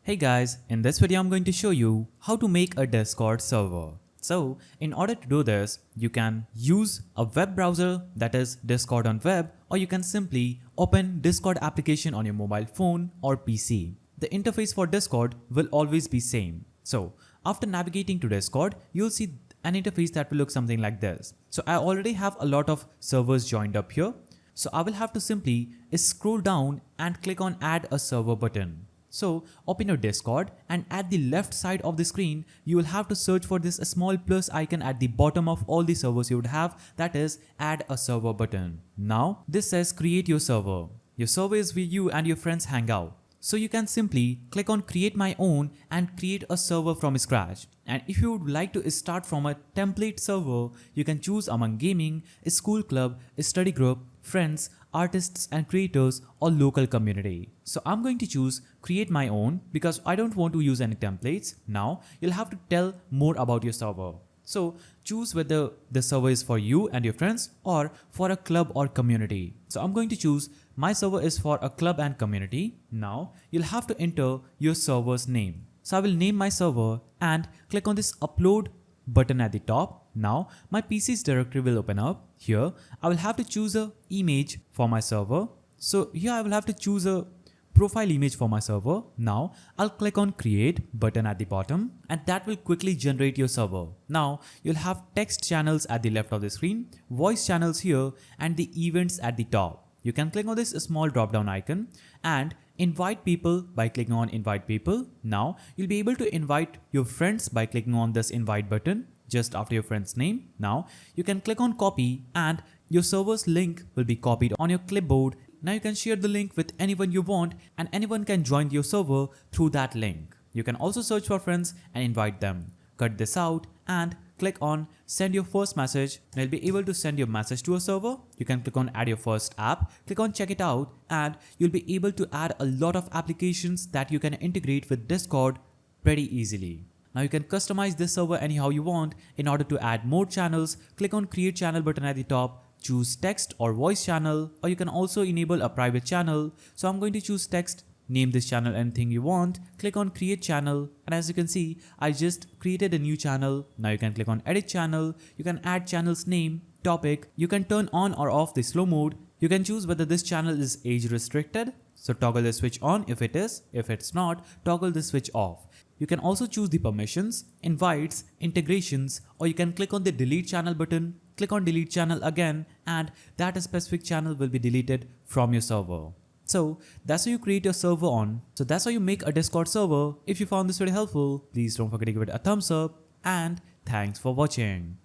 Hey guys, in this video I'm going to show you how to make a Discord server. So in order to do this, you can use a web browser, that is Discord on web, or you can simply open Discord application on your mobile phone or PC. The interface for Discord will always be same. So after navigating to Discord, you'll see an interface that will look something like this. So I already have a lot of servers joined up here. So I will have to simply scroll down and click on add a server button. So open your Discord and at the left side of the screen, you will have to search for this small plus icon at the bottom of all the servers you would have, that is add a server button. Now this says create your server. Your server is where you and your friends hang out. So you can simply click on create my own and create a server from scratch. And if you would like to start from a template server, you can choose among gaming, school club, study group, friends, artists and creators or local community. So I'm going to choose create my own because I don't want to use any templates. Now you'll have to tell more about your server. So choose whether the server is for you and your friends or for a club or community. So I'm going to choose my server is for a club and community. Now you'll have to enter your server's name. So I will name my server and click on this upload button at the top. Now my PC's directory will open up. Here I will have to choose a image for my server. So here I will have to choose a profile image for my server. Now I'll click on create button at the bottom and that will quickly generate your server. Now you'll have text channels at the left of the screen, voice channels here and the events at the top. You can click on this small drop down icon and invite people by clicking on invite people. Now you'll be able to invite your friends by clicking on this invite button just after your friend's name. Now you can click on copy and your server's link will be copied on your clipboard. Now you can share the link with anyone you want and anyone can join your server through that link. You can also search for friends and invite them. Cut this out and click on send your first message and you'll be able to send your message to a server. You can click on add your first app, click on check it out and you'll be able to add a lot of applications that you can integrate with Discord pretty easily. Now you can customize this server anyhow you want. In order to add more channels, click on create channel button at the top, choose text or voice channel, or you can also enable a private channel. So I'm going to choose text. Name this channel anything you want, click on create channel and as you can see I just created a new channel. Now you can click on edit channel, you can add channel's name, topic, you can turn on or off the slow mode, you can choose whether this channel is age restricted, so toggle the switch on if it is, if it's not, toggle the switch off. You can also choose the permissions, invites, integrations, or you can click on the delete channel button, click on delete channel again and that specific channel will be deleted from your server. So that's how you create your server on. So that's how you make a Discord server. If you found this video helpful, please don't forget to give it a thumbs up and thanks for watching.